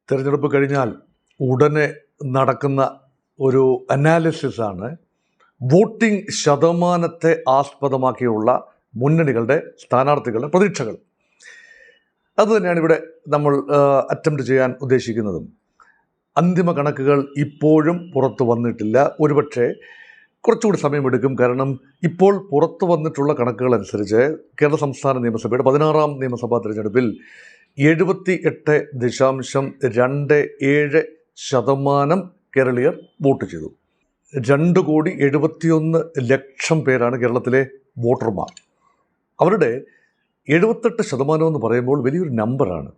തിരഞ്ഞെടുപ്പ് കഴിഞ്ഞാൽ ഉടനെ നടക്കുന്ന ഒരു അനാലിസിസാണ് വോട്ടിംഗ് ശതമാനത്തെ ആസ്പദമാക്കിയുള്ള മുന്നണികളുടെ സ്ഥാനാർത്ഥികളുടെ പ്രതീക്ഷകൾ. അതുതന്നെയാണ് ഇവിടെ നമ്മൾ അറ്റംപ്റ്റ് ചെയ്യാൻ ഉദ്ദേശിക്കുന്നതും. അന്തിമ കണക്കുകൾ ഇപ്പോഴും പുറത്തു വന്നിട്ടില്ല. ഒരുപക്ഷെ കുറച്ചുകൂടി സമയമെടുക്കും. കാരണം ഇപ്പോൾ പുറത്തു വന്നിട്ടുള്ള കണക്കുകൾ അനുസരിച്ച് കേരള സംസ്ഥാന നിയമസഭയുടെ 16ാം നിയമസഭാ തിരഞ്ഞെടുപ്പിൽ 78.27% കേരളീയർ വോട്ട് ചെയ്തു. 2,71,00,000 പേരാണ് കേരളത്തിലെ വോട്ടർമാർ. അവരുടെ 78% എന്ന് പറയുമ്പോൾ വലിയൊരു നമ്പറാണ്.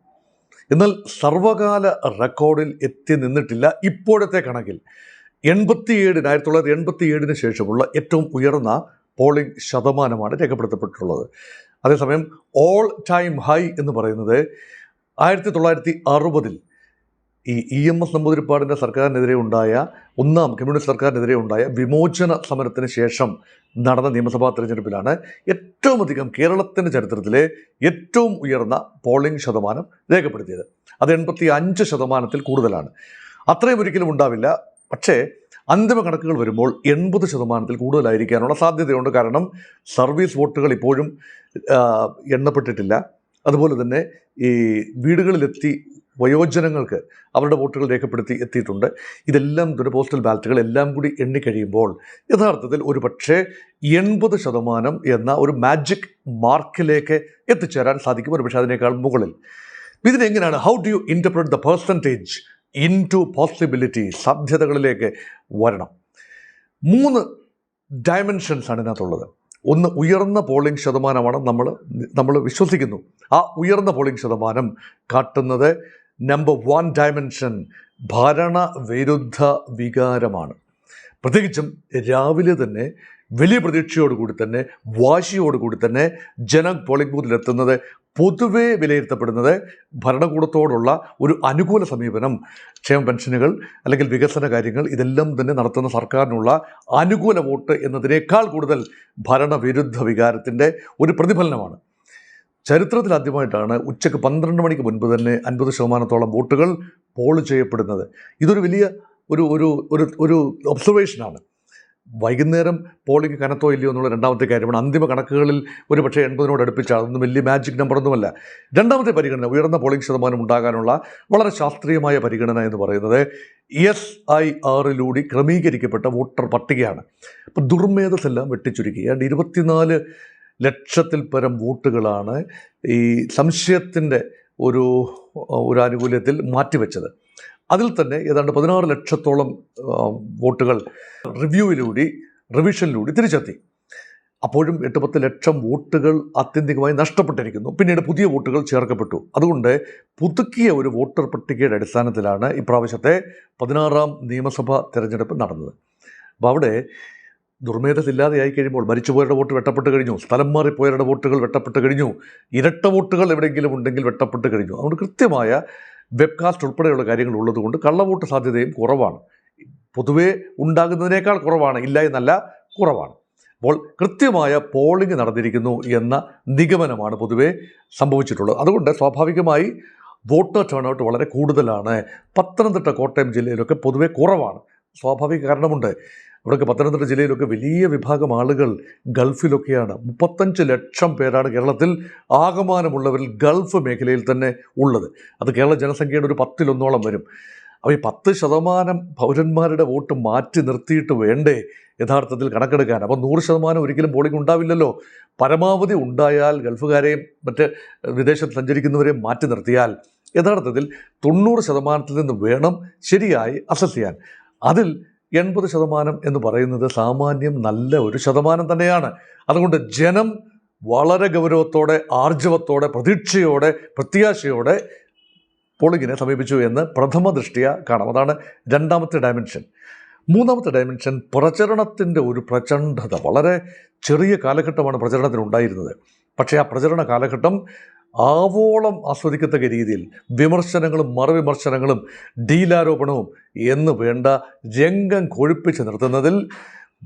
എന്നാൽ സർവകാല റെക്കോർഡിൽ എത്തി നിന്നിട്ടില്ല. ഇപ്പോഴത്തെ കണക്കിൽ 1987 ശേഷമുള്ള ഏറ്റവും ഉയർന്ന പോളിംഗ് ശതമാനമാണ് രേഖപ്പെടുത്തപ്പെട്ടിട്ടുള്ളത്. അതേസമയം ഓൾ ടൈം ഹൈ എന്ന് പറയുന്നത് 1960 ഈ EMS നമ്പൂതിരിപ്പാടിൻ്റെ സർക്കാരിനെതിരെ ഉണ്ടായ ഒന്നാം കമ്മ്യൂണിസ്റ്റ് സർക്കാരിനെതിരെ ഉണ്ടായ വിമോചന സമരത്തിന് ശേഷം നടന്ന നിയമസഭാ തെരഞ്ഞെടുപ്പിലാണ് ഏറ്റവും അധികം കേരളത്തിൻ്റെ ചരിത്രത്തിലെ ഏറ്റവും ഉയർന്ന പോളിംഗ് ശതമാനം രേഖപ്പെടുത്തിയത്. അത് 85% കൂടുതലാണ്. അത്രയും ഒരിക്കലും ഉണ്ടാവില്ല. പക്ഷേ അന്തിമ കണക്കുകൾ വരുമ്പോൾ 80% കൂടുതലായിരിക്കാനുള്ള സാധ്യതയുണ്ട്. കാരണം സർവീസ് വോട്ടുകൾ ഇപ്പോഴും എണ്ണപ്പെട്ടിട്ടില്ല. അതുപോലെ തന്നെ ഈ വീടുകളിലെത്തി വയോജനങ്ങൾക്ക് അവരുടെ വോട്ടുകൾ രേഖപ്പെടുത്തി എത്തിയിട്ടുണ്ട്. ഇതെല്ലാം പോസ്റ്റൽ ബാലറ്റുകൾ എല്ലാം കൂടി എണ്ണിക്കഴിയുമ്പോൾ യഥാർത്ഥത്തിൽ ഒരു പക്ഷേ 80% എന്ന ഒരു മാജിക് മാർക്കിലേക്ക് എത്തിച്ചേരാൻ സാധിക്കും. ഒരു പക്ഷേ അതിനേക്കാൾ മുകളിൽ. ഇതിനെങ്ങനെയാണ് how do you interpret the percentage into possibility? സാധ്യതകളിലേക്ക് വരണം. 3 ഡയമെൻഷൻസാണ് ഇതിനകത്തുള്ളത്. ഒന്ന്, ഉയർന്ന പോളിംഗ് ശതമാനമാണ് നമ്മൾ വിശ്വസിക്കുന്നു. ആ ഉയർന്ന പോളിംഗ് ശതമാനം കാട്ടുന്നത് നമ്പർ 1 ഡയമെൻഷൻ ഭരണവിരുദ്ധ വികാരമാണ്. പ്രത്യേകിച്ചും രാവിലെ തന്നെ വലിയ പ്രതീക്ഷയോടുകൂടി തന്നെ വാശിയോടുകൂടി തന്നെ ജനം പോളിംഗ് ബൂത്തിലെത്തുന്നത് പൊതുവെ വിലയിരുത്തപ്പെടുന്നത് ഭരണകൂടത്തോടുള്ള ഒരു അനുകൂല സമീപനം, ക്ഷേമ പെൻഷനുകൾ അല്ലെങ്കിൽ വികസന കാര്യങ്ങൾ ഇതെല്ലാം തന്നെ നടത്തുന്ന സർക്കാരിനുള്ള അനുകൂല വോട്ട് എന്നതിനേക്കാൾ കൂടുതൽ ഭരണവിരുദ്ധ വികാരത്തിൻ്റെ ഒരു പ്രതിഫലനമാണ്. ചരിത്രത്തിൽ ആദ്യമായിട്ടാണ് ഉച്ചയ്ക്ക് 12 മണിക്ക് മുൻപ് തന്നെ 50% വോട്ടുകൾ പോൾ ചെയ്യപ്പെടുന്നത്. ഇതൊരു വലിയ ഒരു ഒബ്സർവേഷനാണ്. വൈകുന്നേരം പോളിംഗ് കനത്തോ ഇല്ലയോ എന്നുള്ള രണ്ടാമത്തെ കാര്യമാണ്. അന്തിമ കണക്കുകളിൽ ഒരു പക്ഷേ 80 അടുപ്പിച്ചാൽ അതൊന്നും വലിയ മാജിക് നമ്പറൊന്നുമല്ല. രണ്ടാമത്തെ പരിഗണന, ഉയർന്ന പോളിംഗ് ശതമാനം ഉണ്ടാകാനുള്ള വളരെ ശാസ്ത്രീയമായ പരിഗണന എന്ന് പറയുന്നത് SIR ക്രമീകരിക്കപ്പെട്ട വോട്ടർ പട്ടികയാണ്. അപ്പോൾ ദുർമേധസ് എല്ലാം വെട്ടിച്ചുരുക്കി 24 ലക്ഷത്തിൽ പരം വോട്ടുകളാണ് ഈ സംശയത്തിൻ്റെ ഒരു ആനുകൂല്യത്തിൽ മാറ്റിവെച്ചത്. അതിൽ തന്നെ ഏതാണ്ട് 16 ലക്ഷത്തോളം വോട്ടുകൾ റിവിഷനിലൂടെ തിരിച്ചെത്തി. അപ്പോഴും 8-10 ലക്ഷം വോട്ടുകൾ ആത്യന്തികമായി നഷ്ടപ്പെട്ടിരിക്കുന്നു. പിന്നീട് പുതിയ വോട്ടുകൾ ചേർക്കപ്പെട്ടു. അതുകൊണ്ട് പുതുക്കിയ ഒരു വോട്ടർ പട്ടികയുടെ അടിസ്ഥാനത്തിലാണ് ഇപ്രാവശ്യത്തെ 16ാം നിയമസഭാ തിരഞ്ഞെടുപ്പ് നടന്നത്. അപ്പോൾ അവിടെ ദുർമേധസ് ഇല്ലാതെയായി കഴിയുമ്പോൾ മരിച്ചുപോയവരുടെ വോട്ട് വെട്ടപ്പെട്ട് കഴിഞ്ഞു, സ്ഥലം മാറിപ്പോയവരുടെ വോട്ടുകൾ വെട്ടപ്പെട്ട് കഴിഞ്ഞു, ഇരട്ട വോട്ടുകൾ എവിടെയെങ്കിലും ഉണ്ടെങ്കിൽ വെട്ടപ്പെട്ട് കഴിഞ്ഞു. അതുകൊണ്ട് കൃത്യമായ വെബ്കാസ്റ്റ് ഉൾപ്പെടെയുള്ള കാര്യങ്ങൾ ഉള്ളതുകൊണ്ട് കള്ളവോട്ട് സാധ്യതയും കുറവാണ്. പൊതുവേ ഉണ്ടാകുന്നതിനേക്കാൾ കുറവാണ്, ഇല്ല എന്നല്ല, കുറവാണ്. അപ്പോൾ കൃത്യമായ പോളിംഗ് നടന്നിരിക്കുന്നു എന്ന നിഗമനമാണ് പൊതുവേ സംഭവിച്ചിട്ടുള്ളത്. അതുകൊണ്ട് സ്വാഭാവികമായി വോട്ടർ ടേൺഔട്ട് വളരെ കൂടുതലാണ്. പത്തനംതിട്ട, കോട്ടയം ജില്ലയിലൊക്കെ പൊതുവേ കുറവാണ്. സ്വാഭാവിക കാരണമുണ്ട്. ഇവിടെയൊക്കെ പത്തനംതിട്ട ജില്ലയിലൊക്കെ വലിയ വിഭാഗം ആളുകൾ ഗൾഫിലൊക്കെയാണ്. 35 ലക്ഷം പേരാണ് കേരളത്തിൽ ആകമാനമുള്ളവരിൽ ഗൾഫ് മേഖലയിൽ തന്നെ ഉള്ളത്. അത് കേരള ജനസംഖ്യയുടെ ഒരു 10% വരും. അപ്പോൾ ഈ 10% പൗരന്മാരുടെ വോട്ട് മാറ്റി നിർത്തിയിട്ട് വേണ്ടേ യഥാർത്ഥത്തിൽ കണക്കെടുക്കാൻ? അപ്പോൾ 100% ഒരിക്കലും പോളിംഗ് ഉണ്ടാവില്ലല്ലോ. പരമാവധി ഉണ്ടായാൽ ഗൾഫുകാരെയും മറ്റ് വിദേശത്ത് സഞ്ചരിക്കുന്നവരെയും മാറ്റി നിർത്തിയാൽ യഥാർത്ഥത്തിൽ 90% നിന്ന് വേണം ശരിയായി അസസ് ചെയ്യാൻ. അതിൽ 80% എന്ന് പറയുന്നത് സാമാന്യം നല്ല ഒരു ശതമാനം തന്നെയാണ്. അതുകൊണ്ട് ജനം വളരെ ഗൗരവത്തോടെ, ആർജവത്തോടെ, പ്രതീക്ഷയോടെ, പ്രത്യാശയോടെ പോളിംഗിനെ സമീപിച്ചു എന്ന് പ്രഥമ ദൃഷ്ട്യാ കാണാം. അതാണ് രണ്ടാമത്തെ ഡയമെൻഷൻ. മൂന്നാമത്തെ ഡയമെൻഷൻ പ്രചരണത്തിൻ്റെ ഒരു പ്രചണ്ഡത. വളരെ ചെറിയ കാലഘട്ടമാണ് പ്രചരണത്തിനുണ്ടായിരുന്നത്. പക്ഷേ ആ പ്രചരണ കാലഘട്ടം ആവോളം ആസ്വദിക്കത്തക്ക രീതിയിൽ വിമർശനങ്ങളും മറുവിമർശനങ്ങളും ഡീലാരോപണവും എന്ന് വേണ്ട രംഗം കൊഴുപ്പിച്ച് നിർത്തുന്നതിൽ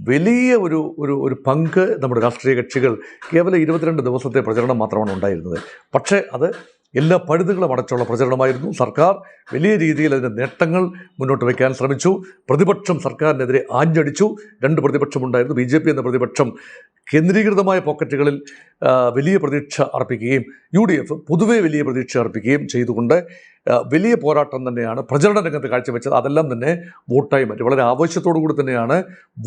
വലിയ ഒരു പങ്ക് നമ്മുടെ രാഷ്ട്രീയ കക്ഷികൾ കേവലം 22 ദിവസത്തെ പ്രചരണം മാത്രമാണ് ഉണ്ടായിരുന്നത്. പക്ഷേ അത് എല്ലാ പഴുതുകളും അടച്ചുള്ള പ്രചരണമായിരുന്നു. സർക്കാർ വലിയ രീതിയിൽ അതിൻ്റെ നേട്ടങ്ങൾ മുന്നോട്ട് വയ്ക്കാൻ ശ്രമിച്ചു. പ്രതിപക്ഷം സർക്കാരിനെതിരെ ആഞ്ഞടിച്ചു. 2 പ്രതിപക്ഷമുണ്ടായിരുന്നു. BJP എന്ന പ്രതിപക്ഷം കേന്ദ്രീകൃതമായ പോക്കറ്റുകളിൽ വലിയ പ്രതീക്ഷ അർപ്പിക്കുകയും UDF പൊതുവെ വലിയ പ്രതീക്ഷ അർപ്പിക്കുകയും ചെയ്തുകൊണ്ട് വലിയ പോരാട്ടം തന്നെയാണ് പ്രചരണ രംഗത്ത് കാഴ്ചവെച്ചത്. അതെല്ലാം തന്നെ വോട്ടായി മാറ്റി. വളരെ ആവശ്യത്തോടു കൂടി തന്നെയാണ്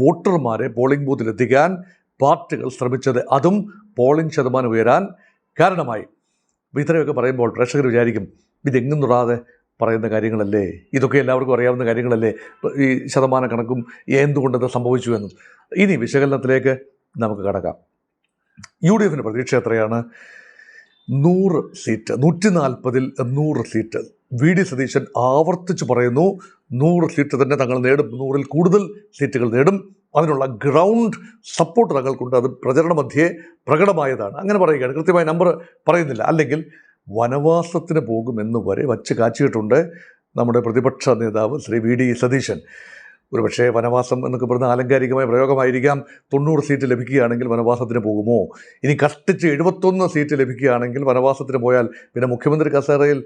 വോട്ടർമാരെ പോളിംഗ് ബൂത്തിലെത്തിക്കാൻ പാർട്ടികൾ ശ്രമിച്ചത്. അതും പോളിംഗ് ശതമാനം ഉയരാൻ കാരണമായി. ഇത്രയൊക്കെ പറയുമ്പോൾ പ്രേക്ഷകർ വിചാരിക്കും, ഇതെങ്ങും തൊടാതെ പറയുന്ന കാര്യങ്ങളല്ലേ, ഇതൊക്കെ എല്ലാവർക്കും അറിയാവുന്ന കാര്യങ്ങളല്ലേ, ഈ ശതമാന കണക്കും എന്തുകൊണ്ടത് സംഭവിച്ചു എന്നും. ഇനി വിശകലനത്തിലേക്ക് നമുക്ക് കടക്കാം. UDFിൻ്റെ പ്രതീക്ഷ എത്രയാണ്? 100 സീറ്റ്, 140-ൽ 100 സീറ്റ്. VD സതീശൻ ആവർത്തിച്ച് പറയുന്നു 100 സീറ്റ് തന്നെ തങ്ങൾ നേടും, 100-ൽ കൂടുതൽ സീറ്റുകൾ നേടും. അതിനുള്ള ഗ്രൗണ്ട് സപ്പോർട്ട് തങ്ങൾക്കുണ്ട്. അത് പ്രചരണ മധ്യേ പ്രകടമായതാണ്. അങ്ങനെ പറയുകയാണ്, കൃത്യമായ നമ്പർ പറയുന്നില്ല. അല്ലെങ്കിൽ വനവാസത്തിന് പോകുമെന്ന് വരെ വച്ച് കാച്ചിയിട്ടുണ്ട് നമ്മുടെ പ്രതിപക്ഷ നേതാവ് ശ്രീ VD സതീശൻ. ഒരുപക്ഷേ വനവാസം എന്നൊക്കെ പറയുന്ന ആലങ്കാരികമായ പ്രയോഗമായിരിക്കാം. 90 സീറ്റ് ലഭിക്കുകയാണെങ്കിൽ വനവാസത്തിന് പോകുമോ? ഇനി കഷ്ടിച്ച് 71 സീറ്റ് ലഭിക്കുകയാണെങ്കിൽ വനവാസത്തിന് പോയാൽ പിന്നെ മുഖ്യമന്ത്രി കസേരയിൽ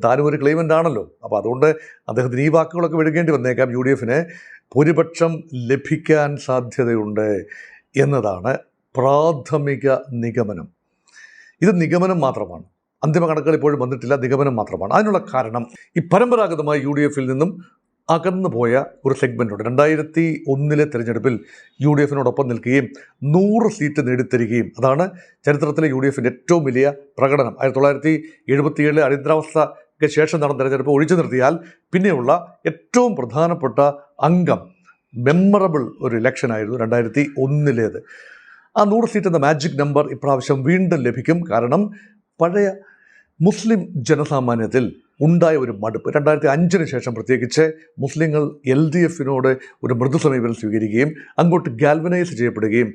താനും ഒരു ക്ലെയിമൻ്റ് ആണല്ലോ. അപ്പോൾ അതുകൊണ്ട് അദ്ദേഹത്തിന് ഈ വാക്കുകളൊക്കെ വിഴുകേണ്ടി വന്നേക്കാം. UDFിന് ഭൂരിപക്ഷം ലഭിക്കാൻ സാധ്യതയുണ്ട് എന്നതാണ് പ്രാഥമിക നിഗമനം. ഇത് നിഗമനം മാത്രമാണ്, അന്തിമ കണക്കുകൾ ഇപ്പോഴും വന്നിട്ടില്ല, നിഗമനം മാത്രമാണ്. അതിനുള്ള കാരണം ഈ പരമ്പരാഗതമായി UDFിൽ നിന്നും അകന്നു പോയ ഒരു സെഗ്മെൻറ്റുണ്ട്. 2001 തിരഞ്ഞെടുപ്പിൽ UDFിനോടൊപ്പം നിൽക്കുകയും 100 സീറ്റ് നേടിത്തരികയും അതാണ് ചരിത്രത്തിലെ UDFിൻ്റെ ഏറ്റവും വലിയ പ്രകടനം. 1977 അടിയന്തരാവസ്ഥയ്ക്ക് ശേഷം നടന്ന തിരഞ്ഞെടുപ്പ് ഒഴിച്ചു നിർത്തിയാൽ പിന്നെയുള്ള ഏറ്റവും പ്രധാനപ്പെട്ട അംഗം, മെമ്മറബിൾ ഒരു ഇലക്ഷനായിരുന്നു 2001. ആ 100 സീറ്റ് എന്ന മാജിക് നമ്പർ ഇപ്രാവശ്യം വീണ്ടും ലഭിക്കും. കാരണം പഴയ മുസ്ലിം ജനസാമാന്യത്തിൽ ഉണ്ടായ ഒരു മടുപ്പ് 2005 ശേഷം പ്രത്യേകിച്ച് മുസ്ലിങ്ങൾ LDFിനോട് ഒരു മൃദു സമീപനം സ്വീകരിക്കുകയും അങ്ങോട്ട് ഗാൽവനൈസ് ചെയ്യപ്പെടുകയും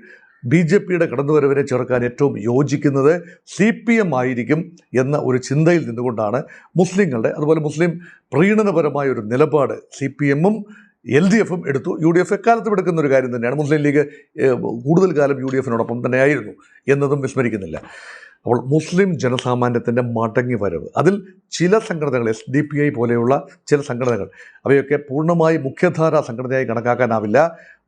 BJPയുടെ കടന്നുവരവിനെ ചെറുക്കാൻ ഏറ്റവും യോജിക്കുന്നത് CPM ആയിരിക്കും എന്ന ഒരു ചിന്തയിൽ നിന്നുകൊണ്ടാണ് മുസ്ലിങ്ങളുടെ, അതുപോലെ മുസ്ലിം പ്രീണനപരമായ ഒരു നിലപാട് CPMഉം LDFും എടുത്തു. UDF എക്കാലത്തും എടുക്കുന്ന ഒരു കാര്യം തന്നെയാണ്. മുസ്ലിം ലീഗ് കൂടുതൽ കാലം UDFിനോടൊപ്പം തന്നെയായിരുന്നു എന്നതും വിസ്മരിക്കുന്നില്ല. അപ്പോൾ മുസ്ലിം ജനസാമാന്യത്തിൻ്റെ മടങ്ങി വരവ്, അതിൽ ചില സംഘടനകൾ, SDPI പോലെയുള്ള ചില സംഘടനകൾ, അവയൊക്കെ പൂർണ്ണമായി മുഖ്യധാര സംഘടനയായി കണക്കാക്കാനാവില്ല.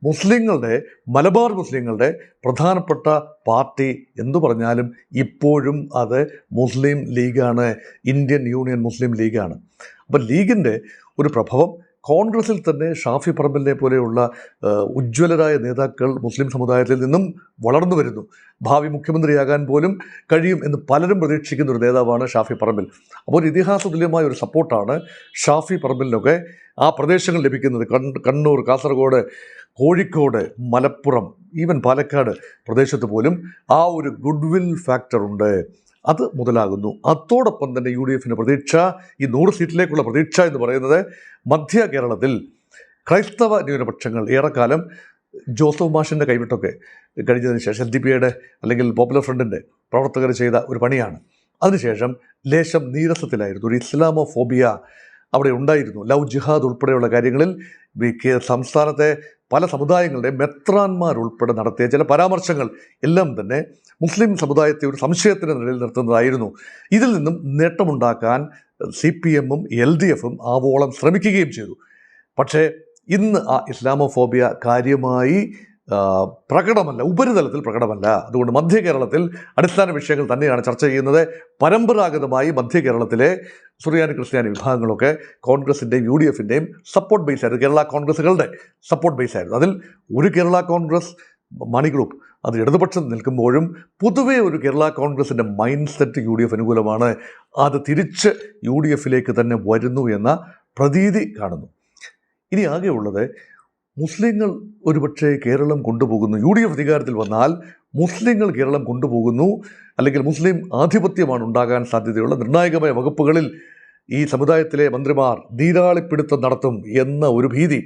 മുസ്ലിങ്ങളുടെ, മലബാർ മുസ്ലിങ്ങളുടെ പ്രധാനപ്പെട്ട പാർട്ടി എന്തു പറഞ്ഞാലും ഇപ്പോഴും അത് മുസ്ലിം ലീഗാണ്, ഇന്ത്യൻ യൂണിയൻ മുസ്ലിം ലീഗാണ്. അപ്പോൾ ലീഗിൻ്റെ ഒരു പ്രഭവം കോൺഗ്രസിൽ തന്നെ ഷാഫി പറമ്പിലിനെ പോലെയുള്ള ഉജ്ജ്വലരായ നേതാക്കൾ മുസ്ലിം സമുദായത്തിൽ നിന്നും വളർന്നു വരുന്നു. ഭാവി മുഖ്യമന്ത്രിയാകാൻ പോലും കഴിയും എന്ന് പലരും പ്രതീക്ഷിക്കുന്ന ഒരു നേതാവാണ് ഷാഫി പറമ്പിൽ. അപ്പോൾ ഒരു ഇതിഹാസ തുല്യമായ ഒരു സപ്പോർട്ടാണ് ഷാഫി പറമ്പിലിനൊക്കെ ആ പ്രദേശങ്ങൾ ലഭിക്കുന്നത്. കണ്ണൂർ, കാസർഗോഡ്, കോഴിക്കോട്, മലപ്പുറം, ഈവൻ പാലക്കാട് പ്രദേശത്ത് പോലും ആ ഒരു ഗുഡ് വിൽ ഫാക്ടർ ഉണ്ട്. അത് മുതലാകുന്നു. അതോടൊപ്പം തന്നെ UDFിൻ്റെ പ്രതീക്ഷ, ഈ 100 സീറ്റിലേക്കുള്ള പ്രതീക്ഷ എന്ന് പറയുന്നത് മധ്യ കേരളത്തിൽ ക്രൈസ്തവ ന്യൂനപക്ഷങ്ങൾ ഏറെക്കാലം ജോസഫ് മാഷിൻ്റെ കൈവിട്ടൊക്കെ കഴിഞ്ഞതിന് ശേഷം LDPയുടെ അല്ലെങ്കിൽ പോപ്പുലർ ഫ്രണ്ടിൻ്റെ പ്രവർത്തകർ ചെയ്ത ഒരു പണിയാണ്. അതിനുശേഷം ലേശം നീരസത്തിലായിരുന്നു. ഒരു ഇസ്ലാമോഫോബിയ അവിടെ ഉണ്ടായിരുന്നു. ലവ് ജിഹാദ് ഉൾപ്പെടെയുള്ള കാര്യങ്ങളിൽ സംസ്ഥാനത്തെ പല സമുദായങ്ങളുടെ മെത്രാന്മാരുൾപ്പെടെ നടത്തിയ ചില പരാമർശങ്ങൾ എല്ലാം തന്നെ മുസ്ലിം സമുദായത്തെ ഒരു സംശയത്തിന് നിലയിൽ നിർത്തുന്നതായിരുന്നു. ഇതിൽ നിന്നും നേട്ടമുണ്ടാക്കാൻ CPMഉം LDFും ആവോളം ശ്രമിക്കുകയും ചെയ്തു. പക്ഷേ ഇന്ന് ആ ഇസ്ലാമോഫോബിയ കാര്യമായി പ്രകടമല്ല, ഉപരിതലത്തിൽ പ്രകടമല്ല. അതുകൊണ്ട് മധ്യ കേരളത്തിൽ അടിസ്ഥാന വിഷയങ്ങൾ തന്നെയാണ് ചർച്ച ചെയ്യുന്നത്. പരമ്പരാഗതമായി മധ്യ കേരളത്തിലെ സുറിയാനി ക്രിസ്ത്യാനി വിഭാഗങ്ങളൊക്കെ കോൺഗ്രസിൻ്റെയും UDFിൻ്റെയും സപ്പോർട്ട് ബേസ് ആയിരുന്നു, കേരള കോൺഗ്രസുകളുടെ സപ്പോർട്ട് ബേസ് ആയിരുന്നു. അതിൽ ഒരു കേരള കോൺഗ്രസ് മണി ഗ്രൂപ്പ് അത് ഇടതുപക്ഷം നിൽക്കുമ്പോഴും പൊതുവേ ഒരു കേരള കോൺഗ്രസിൻ്റെ മൈൻഡ് സെറ്റ് UDF അനുകൂലമാണ്. അത് തിരിച്ച് UDFിലേക്ക് തന്നെ വരുന്നു എന്ന പ്രതീതി കാണുന്നു. ഇനി ആകെയുള്ളത് മുസ്ലിങ്ങൾ ഒരുപക്ഷെ കേരളം കൊണ്ടുപോകുന്നു. UDF അധികാരത്തിൽ വന്നാൽ മുസ്ലിങ്ങൾ കേരളം കൊണ്ടുപോകുന്നു, അല്ലെങ്കിൽ മുസ്ലിം ആധിപത്യമാണ് ഉണ്ടാകാൻ സാധ്യതയുള്ള നിർണായകമായ വകുപ്പുകളിൽ ഈ സമുദായത്തിലെ മന്ത്രിമാർ നീരാളിപ്പിടുത്തം നടത്തും എന്ന ഒരു ഭീതി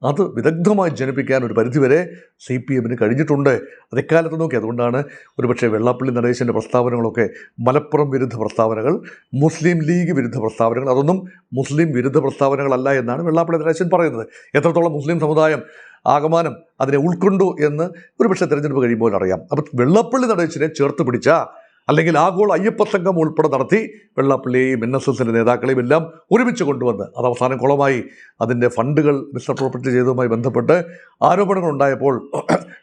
അത് വിദഗ്ധമായി ജനിപ്പിക്കാൻ ഒരു പരിധിവരെ CPMന് കഴിഞ്ഞിട്ടുണ്ട്. അതെക്കാലത്ത് നോക്കി. അതുകൊണ്ടാണ് ഒരുപക്ഷെ വെള്ളാപ്പള്ളി നടേശൻ്റെ പ്രസ്താവനകളൊക്കെ മലപ്പുറം വിരുദ്ധ പ്രസ്താവനകൾ, മുസ്ലിം ലീഗ് വിരുദ്ധ പ്രസ്താവനകൾ, അതൊന്നും മുസ്ലിം വിരുദ്ധ പ്രസ്താവനകളല്ല എന്നാണ് വെള്ളാപ്പള്ളി നടേശൻ പറയുന്നത്. എത്രത്തോളം മുസ്ലിം സമുദായം ആകമാനം അതിനെ ഉൾക്കൊണ്ടു എന്ന് ഒരുപക്ഷെ തെരഞ്ഞെടുപ്പ് കഴിയുമ്പോൾ അറിയാം. അപ്പം വെള്ളാപ്പള്ളി നടേശനെ ചേർത്ത് പിടിച്ച, അല്ലെങ്കിൽ ആഗോള അയ്യപ്പ സംഘം ഉൾപ്പെടെ നടത്തി വെള്ളാപ്പള്ളിയെയും NSSന്റെ നേതാക്കളെയും എല്ലാം ഒരുമിച്ച് കൊണ്ടുവന്ന് അത് അവസാനം കുളമായി. അതിൻ്റെ ഫണ്ടുകൾ മിസ്അപ്രോപ്രിയേറ്റ് ചെയ്തതുമായി ബന്ധപ്പെട്ട് ആരോപണങ്ങൾ ഉണ്ടായപ്പോൾ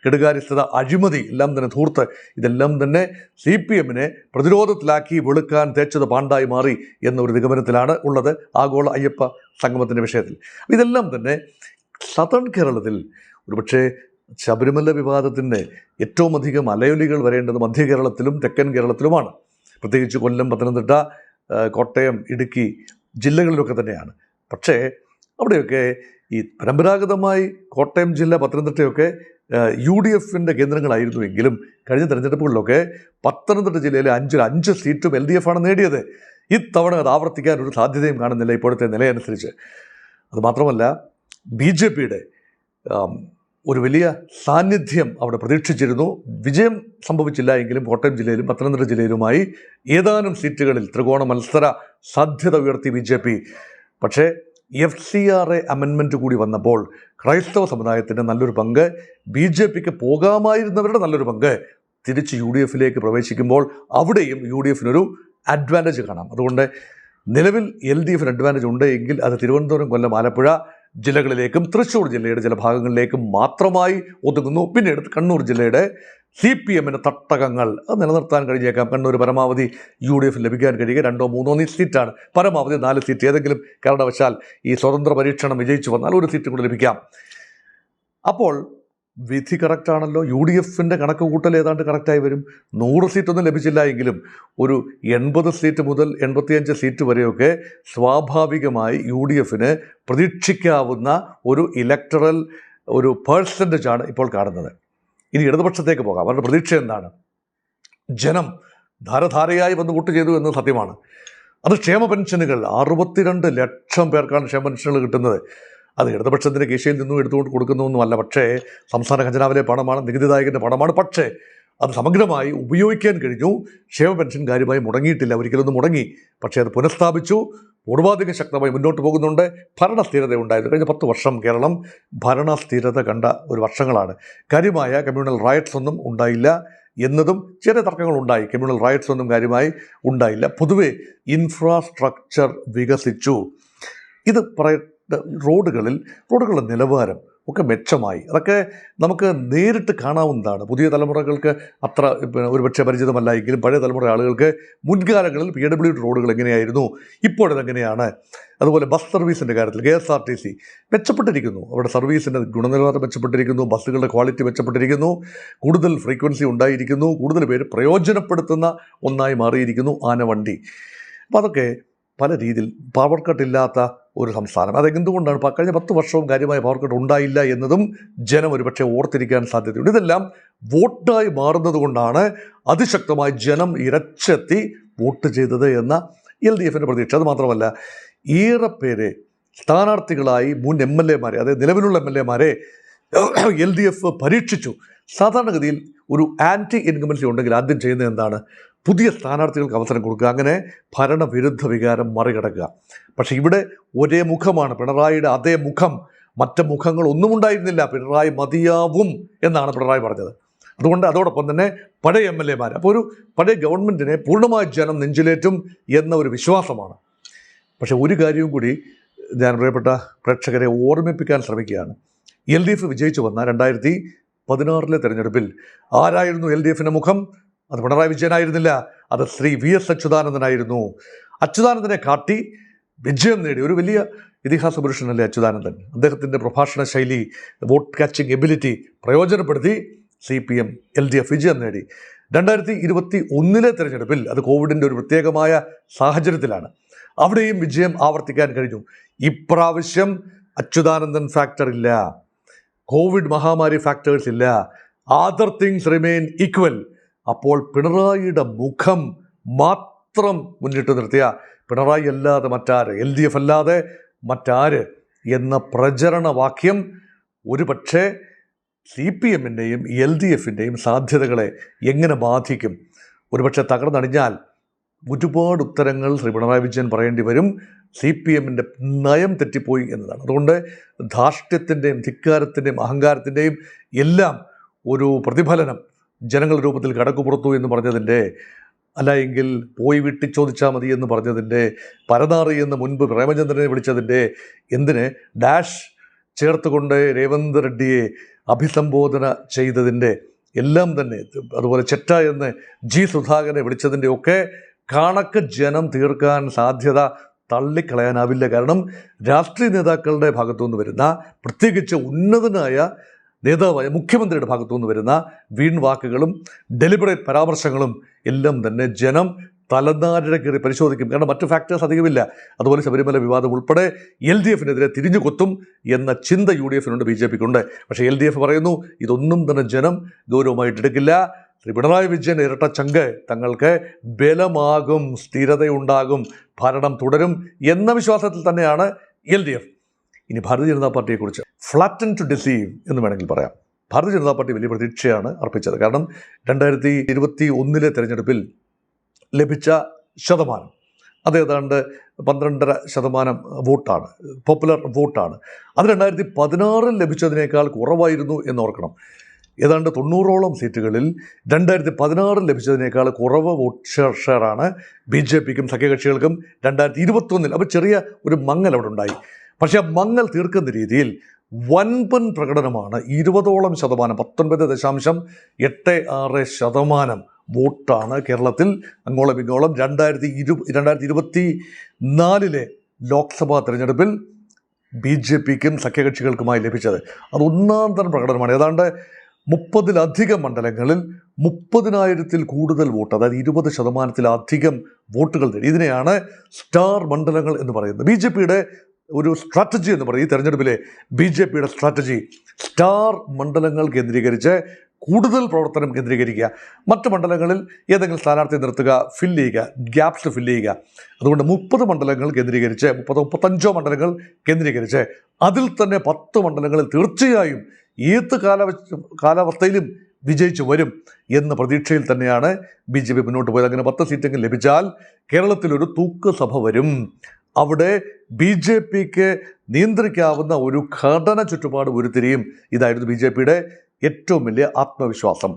കെടുകാര്യസ്ഥത, അഴിമതി എല്ലാം തന്നെ ധൂർത്ത് ഇതെല്ലാം തന്നെ CPMനെ പ്രതിരോധത്തിലാക്കി വെളുക്കാൻ തേച്ചത് പാണ്ടായി മാറി എന്നൊരു നിഗമനത്തിലാണ് ഉള്ളത് ആഗോള അയ്യപ്പ സംഗമത്തിൻ്റെ വിഷയത്തിൽ. ഇതെല്ലാം തന്നെ സതേൺ കേരളത്തിൽ ഒരുപക്ഷെ ശബരിമല വിവാദത്തിൻ്റെ ഏറ്റവും അധികം അലയൊലികൾ വരേണ്ടത് മധ്യ കേരളത്തിലും തെക്കൻ കേരളത്തിലുമാണ്. പ്രത്യേകിച്ച് കൊല്ലം, പത്തനംതിട്ട, കോട്ടയം, ഇടുക്കി ജില്ലകളിലൊക്കെ തന്നെയാണ്. പക്ഷേ അവിടെയൊക്കെ ഈ പരമ്പരാഗതമായി കോട്ടയം ജില്ല, പത്തനംതിട്ടയൊക്കെ UDFൻ്റെ കേന്ദ്രങ്ങളായിരുന്നുവെങ്കിലും കഴിഞ്ഞ തെരഞ്ഞെടുപ്പുകളിലൊക്കെ പത്തനംതിട്ട ജില്ലയിലെ 5 സീറ്റും LDF ആണ് നേടിയത്. ഇത്തവണ അത് ആവർത്തിക്കാൻ ഒരു സാധ്യതയും കാണുന്നില്ല ഇപ്പോഴത്തെ നിലയനുസരിച്ച്. അതുമാത്രമല്ല BJPയുടെ ഒരു വലിയ സാന്നിധ്യം അവിടെ പ്രതീക്ഷിച്ചിരുന്നു. വിജയം സംഭവിച്ചില്ല എങ്കിലും കോട്ടയം ജില്ലയിലും പത്തനംതിട്ട ജില്ലയിലുമായി ഏതാനും സീറ്റുകളിൽ ത്രികോണ മത്സര സാധ്യത ഉയർത്തി BJP. പക്ഷേ FCRA അമെൻമെൻറ്റ് കൂടി വന്നപ്പോൾ ക്രൈസ്തവ സമുദായത്തിൻ്റെ നല്ലൊരു പങ്ക്, BJPക്ക് പോകാമായിരുന്നവരുടെ നല്ലൊരു പങ്ക് തിരിച്ച് UDFിലേക്ക് പ്രവേശിക്കുമ്പോൾ അവിടെയും UDFിനൊരു അഡ്വാൻറ്റേജ് കാണാം. അതുകൊണ്ട് നിലവിൽ LDFിന് അഡ്വാൻറ്റേജ് ഉണ്ട് എങ്കിൽ അത് തിരുവനന്തപുരം, കൊല്ലം, ആലപ്പുഴ ജില്ലകളിലേക്കും തൃശ്ശൂർ ജില്ലയുടെ ചില ഭാഗങ്ങളിലേക്കും മാത്രമായി ഒതുങ്ങുന്നു. പിന്നീട് കണ്ണൂർ ജില്ലയുടെ CPMന് തട്ടകങ്ങൾ അത് നിലനിർത്താൻ കഴിഞ്ഞേക്കാം. കണ്ണൂർ പരമാവധി UDF ലഭിക്കാൻ കഴിയുക 2-3 സീറ്റാണ്, പരമാവധി 4 സീറ്റ്. ഏതെങ്കിലും കാരണവശാൽ ഈ സ്വതന്ത്ര പരീക്ഷണം വിജയിച്ചു വന്നാൽ ഒരു സീറ്റ് കൂടെ ലഭിക്കാം. അപ്പോൾ വിധി കറക്റ്റാണല്ലോ. UDFൻ്റെ കണക്ക് കൂട്ടൽ ഏതാണ്ട് കറക്റ്റായി വരും. 100 സീറ്റൊന്നും ലഭിച്ചില്ല എങ്കിലും ഒരു 80 സീറ്റ് മുതൽ 85 സീറ്റ് വരെയൊക്കെ സ്വാഭാവികമായി UDFന് പ്രതീക്ഷിക്കാവുന്ന ഒരു ഇലക്ടറൽ ഒരു പേഴ്സൻറ്റേജാണ് ഇപ്പോൾ കാണുന്നത്. ഇനി ഇടതുപക്ഷത്തേക്ക് പോകാം. അവരുടെ പ്രതീക്ഷ എന്താണ്? ജനം ധാരധാരയായി വന്ന് വോട്ട് ചെയ്തു എന്നത് സത്യമാണ്. അത് ക്ഷേമ പെൻഷനുകൾ 62 ലക്ഷം പേർക്കാണ് ക്ഷേമ പെൻഷനുകൾ കിട്ടുന്നത്. അത് ഇടതുപക്ഷത്തിൻ്റെ കീശയിൽ നിന്നും എടുത്തുകൊണ്ട് കൊടുക്കുന്നതൊന്നുമല്ല. പക്ഷേ സംസ്ഥാന ഖജനാവിലെ പണമാണ്, നികുതിദായകൻ്റെ പണമാണ്. പക്ഷേ അത് സമഗ്രമായി ഉപയോഗിക്കാൻ കഴിഞ്ഞു. ക്ഷേമ പെൻഷൻ കാര്യമായി മുടങ്ങിയിട്ടില്ല, ഒരിക്കലൊന്നും മുടങ്ങി. പക്ഷേ അത് പുനഃസ്ഥാപിച്ചു. പൂർവാധികം ശക്തമായി മുന്നോട്ട് പോകുന്നുണ്ട്. ഭരണസ്ഥിരത ഉണ്ടായിരുന്നു. കഴിഞ്ഞ 10 വർഷം കേരളം ഭരണസ്ഥിരത കണ്ട ഒരു വർഷങ്ങളാണ്. കാര്യമായ കമ്മ്യൂണൽ റയറ്റ്സ് ഒന്നും ഉണ്ടായില്ല എന്നതും ചെറിയ തർക്കങ്ങളുണ്ടായി. കമ്മ്യൂണൽ റയറ്റ്സ് ഒന്നും കാര്യമായി ഉണ്ടായില്ല. പൊതുവെ ഇൻഫ്രാസ്ട്രക്ചർ വികസിച്ചു. ഇത് റോഡുകളുടെ നിലവാരം ഒക്കെ മെച്ചമായി. അതൊക്കെ നമുക്ക് നേരിട്ട് കാണാവുന്നതാണ്. പുതിയ തലമുറകൾക്ക് അത്ര ഒരുപക്ഷെ പരിചിതമല്ല എങ്കിലും പഴയ തലമുറ ആളുകൾക്ക് മുൻകാലങ്ങളിൽ PWD റോഡുകൾ എങ്ങനെയായിരുന്നു, ഇപ്പോഴതെങ്ങനെയാണ്. അതുപോലെ ബസ് സർവീസിൻ്റെ കാര്യത്തിൽ KSRTC മെച്ചപ്പെട്ടിരിക്കുന്നു. അവിടെ സർവീസിൻ്റെ ഗുണനിലവാരം മെച്ചപ്പെട്ടിരിക്കുന്നു, ബസ്സുകളുടെ ക്വാളിറ്റി മെച്ചപ്പെട്ടിരിക്കുന്നു, കൂടുതൽ ഫ്രീക്വൻസി ഉണ്ടായിരിക്കുന്നു, കൂടുതൽ പേര് പ്രയോജനപ്പെടുത്തുന്ന ഒന്നായി മാറിയിരിക്കുന്നു ആനവണ്ടി. അപ്പോൾ അതൊക്കെ പല രീതിയിൽ പവർ കട്ട് ഇല്ലാത്ത ഒരു സംസ്ഥാനം. അതെന്തുകൊണ്ടാണ് കഴിഞ്ഞ 10 വർഷവും കാര്യമായ പവർ കട്ട് ഉണ്ടായില്ല എന്നതും ജനം ഒരുപക്ഷെ ഓർത്തിരിക്കാൻ സാധ്യതയുണ്ട്. ഇതെല്ലാം വോട്ടായി മാറുന്നത് കൊണ്ടാണ് അതിശക്തമായി ജനം ഇരച്ചെത്തി വോട്ട് ചെയ്തത് എന്ന LDFിൻ്റെ പ്രതീക്ഷ. അത് മാത്രമല്ല, ഏറെ പേരെ സ്ഥാനാർത്ഥികളായി മുൻ MLAമാരെ, അതായത് നിലവിലുള്ള MLAമാരെ LDF പരീക്ഷിച്ചു. സാധാരണഗതിയിൽ ഒരു ആൻറ്റി ഇൻകംബൻസി ഉണ്ടെങ്കിൽ ആദ്യം ചെയ്യുന്നത് എന്താണ്? പുതിയ സ്ഥാനാർത്ഥികൾക്ക് അവസരം കൊടുക്കുക, അങ്ങനെ ഭരണവിരുദ്ധ വികാരം മറികടക്കുക. പക്ഷേ ഇവിടെ ഒരേ മുഖമാണ്, പിണറായിയുടെ അതേ മുഖം. മറ്റ് മുഖങ്ങൾ ഒന്നും ഉണ്ടായിരുന്നില്ല. പിണറായി മതിയാവും എന്നാണ് പിണറായി പറഞ്ഞത്. അതുകൊണ്ട് അതോടൊപ്പം തന്നെ പഴയ MLAമാർ, അപ്പോൾ ഒരു പഴയ ഗവൺമെൻറ്റിനെ പൂർണ്ണമായി ജനം നെഞ്ചിലേറ്റും എന്ന ഒരു വിശ്വാസമാണ്. പക്ഷേ ഒരു കാര്യവും കൂടി ഞാൻ പ്രിയപ്പെട്ട പ്രേക്ഷകരെ ഓർമ്മിപ്പിക്കാൻ ശ്രമിക്കുകയാണ്. LDF വിജയിച്ചു വന്ന 2016 തെരഞ്ഞെടുപ്പിൽ ആരായിരുന്നു LDFിൻ്റെ മുഖം? അത് പിണറായി വിജയനായിരുന്നില്ല, അത് ശ്രീ VS അച്യുതാനന്ദനായിരുന്നു. അച്യുതാനന്ദനെ കാട്ടി വിജയം നേടി ഒരു വലിയ ഇതിഹാസ പുരുഷനല്ലേ അച്യുതാനന്ദൻ. അദ്ദേഹത്തിൻ്റെ പ്രഭാഷണ ശൈലി, വോട്ട് കാച്ചിങ് എബിലിറ്റി പ്രയോജനപ്പെടുത്തി CPM LDF വിജയം നേടി. 2021 തെരഞ്ഞെടുപ്പിൽ അത് കോവിഡിൻ്റെ ഒരു പ്രത്യേകമായ സാഹചര്യത്തിലാണ്. അവിടെയും വിജയം ആവർത്തിക്കാൻ കഴിഞ്ഞു. ഇപ്രാവശ്യം അച്യുതാനന്ദൻ ഫാക്ടർ ഇല്ല, കോവിഡ് മഹാമാരി ഫാക്ടേഴ്സ് ഇല്ല, അതർ തിങ്സ് റിമെയിൻ ഈക്വൽ. അപ്പോൾ പിണറായിയുടെ മുഖം മാത്രം മുന്നിട്ട് നിർത്തിയ പിണറായി അല്ലാതെ മറ്റാര്, LDF അല്ലാതെ മറ്റാര് എന്ന പ്രചരണവാക്യം ഒരുപക്ഷെ CPMൻ്റെയും LDFിൻ്റെയും സാധ്യതകളെ എങ്ങനെ ബാധിക്കും? ഒരുപക്ഷെ തകർന്നടിഞ്ഞാൽ ഒരുപാട് ഉത്തരങ്ങൾ ശ്രീ പിണറായി വിജയൻ പറയേണ്ടി വരും. CPMൻ്റെ നയം തെറ്റിപ്പോയി എന്നതാണ്. അതുകൊണ്ട് ധാർഷ്ട്യത്തിൻ്റെയും ധിക്കാരത്തിൻ്റെയും അഹങ്കാരത്തിൻ്റെയും എല്ലാം ഒരു പ്രതിഫലനം ജനങ്ങളുടെ രൂപത്തിൽ കടക്കുപുറത്തു എന്ന് പറഞ്ഞതിൻ്റെ അല്ല എങ്കിൽ പോയി വീട്ടിൽ ചോദിച്ചാൽ മതി എന്ന് പറഞ്ഞതിൻ്റെ, പരനാറി എന്ന് മുൻപ് പ്രേമചന്ദ്രനെ വിളിച്ചതിൻ്റെ, എന്തിന് ഡാഷ് ചേർത്തുകൊണ്ട് രേവന്ത് റെഡ്ഡിയെ അഭിസംബോധന ചെയ്തതിൻ്റെ എല്ലാം തന്നെ, അതുപോലെ ചെറ്റ എന്ന് ജി സുധാകരനെ വിളിച്ചതിൻ്റെ ഒക്കെ കണക്ക് ജനം തീർക്കാൻ സാധ്യത തള്ളിക്കളയാനാവില്ല. കാരണം രാഷ്ട്രീയ നേതാക്കളുടെ ഭാഗത്തുനിന്ന് വരുന്ന, പ്രത്യേകിച്ച് ഉന്നതനായ നേതാവായ മുഖ്യമന്ത്രിയുടെ ഭാഗത്തുനിന്ന് വരുന്ന വീൺവാക്കുകളും ഡെലിബറേറ്റ് പരാമർശങ്ങളും എല്ലാം തന്നെ ജനം തലനാരിഴ കയറി പരിശോധിക്കും. കാരണം മറ്റു ഫാക്ടേഴ്സ് അധികമില്ല. അതുപോലെ ശബരിമല വിവാദം ഉൾപ്പെടെ LDFനെതിരെ തിരിഞ്ഞു കൊത്തും എന്ന ചിന്ത UDFനുണ്ട്, BJPക്കുണ്ട്. പക്ഷേ LDF പറയുന്നു ഇതൊന്നും തന്നെ ജനം ഗൗരവമായിട്ട് എടുക്കില്ല. ശ്രീ പിണറായി വിജയൻ ഇരട്ട ചങ്ക് തങ്ങൾക്ക് ബലമാകും, സ്ഥിരതയുണ്ടാകും, ഭരണം തുടരും എന്ന വിശ്വാസത്തിൽ തന്നെയാണ് LDF. ഇനി Bharatiya Janata പാർട്ടിയെക്കുറിച്ച് flatten to deceive എന്ന് വേണമെങ്കിൽ പറയാം. ഭാരതീയ ജനതാ പാർട്ടി വലിയ പ്രതീക്ഷയാണ് അർപ്പിച്ചത്. കാരണം 2021 തെരഞ്ഞെടുപ്പിൽ ലഭിച്ച ശതമാനം അത് ഏതാണ്ട് 12.5% വോട്ടാണ്, പോപ്പുലർ വോട്ടാണ്. അത് 2016 ലഭിച്ചതിനേക്കാൾ കുറവായിരുന്നു എന്നോർക്കണം. ഏതാണ്ട് 90ഓളം സീറ്റുകളിൽ 2016 ലഭിച്ചതിനേക്കാൾ കുറവ് വോട്ട് ഷെയറാണ് BJPക്കും സഖ്യകക്ഷികൾക്കും 2021. അപ്പോൾ ചെറിയ ഒരു മങ്ങൽ അവിടെ ഉണ്ടായി. പക്ഷേ ആ മങ്ങൽ തീർക്കുന്ന രീതിയിൽ വൻപൻ പ്രകടനമാണ്. 20ഓളം ശതമാനം, 19.86% വോട്ടാണ് കേരളത്തിൽ അങ്ങോളം ഇങ്ങോളം 2024 ലോക്സഭാ തെരഞ്ഞെടുപ്പിൽ BJPക്കും സഖ്യകക്ഷികൾക്കുമായി ലഭിച്ചത്. അത് ഒന്നാം തരം പ്രകടനമാണ്. ഏതാണ്ട് 30-ലധികം മണ്ഡലങ്ങളിൽ 30,000-ൽ കൂടുതൽ വോട്ട്, അതായത് 20%-ലധികം വോട്ടുകൾ നേടി. ഇതിനെയാണ് സ്റ്റാർ മണ്ഡലങ്ങൾ എന്ന് പറയുന്നത്. BJPയുടെ ഒരു സ്ട്രാറ്റജി എന്ന് പറയും. ഈ തെരഞ്ഞെടുപ്പിലെ BJPയുടെ സ്ട്രാറ്റജി സ്റ്റാർ മണ്ഡലങ്ങൾ കേന്ദ്രീകരിച്ച് കൂടുതൽ പ്രവർത്തനം കേന്ദ്രീകരിക്കുക, മറ്റ് മണ്ഡലങ്ങളിൽ ഏതെങ്കിലും സ്ഥാനാർത്ഥിയെ നിർത്തുക, ഫില്ല് ചെയ്യുക, ഗ്യാപ്സ് ഫില്ല് ചെയ്യുക. അതുകൊണ്ട് 30 മണ്ഡലങ്ങൾ കേന്ദ്രീകരിച്ച്, 30-35 മണ്ഡലങ്ങൾ കേന്ദ്രീകരിച്ച് അതിൽ തന്നെ 10 മണ്ഡലങ്ങളിൽ തീർച്ചയായും ഏത് കാലാവസ്ഥയിലും വിജയിച്ചു വരും എന്ന പ്രതീക്ഷയിൽ തന്നെയാണ് BJP മുന്നോട്ട് പോയത്. അങ്ങനെ 10 സീറ്റെങ്കിലും ലഭിച്ചാൽ കേരളത്തിലൊരു തൂക്ക് സഭ വരും. അവിടെ BJPക്ക് നിയന്ത്രിക്കാവുന്ന ഒരു ഘടന ചുറ്റുപാട് ഉരുത്തിരിയും. ഇതായിരുന്നു BJPയുടെ ഏറ്റവും വലിയ ആത്മവിശ്വാസം.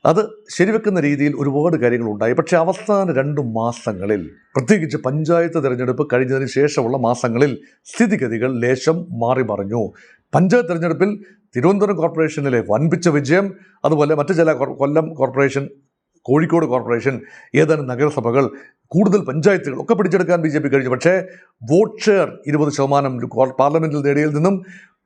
അത് ശരിവെക്കുന്ന രീതിയിൽ ഒരുപാട് കാര്യങ്ങളുണ്ടായി. പക്ഷേ അവസാന 2 മാസങ്ങളിൽ, പ്രത്യേകിച്ച് പഞ്ചായത്ത് തിരഞ്ഞെടുപ്പ് കഴിഞ്ഞതിന് ശേഷമുള്ള മാസങ്ങളിൽ സ്ഥിതിഗതികൾ ലേശം മാറി മറിഞ്ഞു. പഞ്ചായത്ത് തിരഞ്ഞെടുപ്പിൽ തിരുവനന്തപുരം കോർപ്പറേഷനിലെ വൻപിച്ച വിജയം, അതുപോലെ മറ്റ് ചില കൊല്ലം കോർപ്പറേഷൻ, കോഴിക്കോട് കോർപ്പറേഷൻ, ഏതാനും നഗരസഭകൾ, കൂടുതൽ പഞ്ചായത്തുകൾ ഒക്കെ പിടിച്ചെടുക്കാൻ BJP കഴിഞ്ഞു. പക്ഷേ വോട്ട് ഷെയർ 20% പാർലമെൻറ്റിൽ നേടിയതിൽ നിന്നും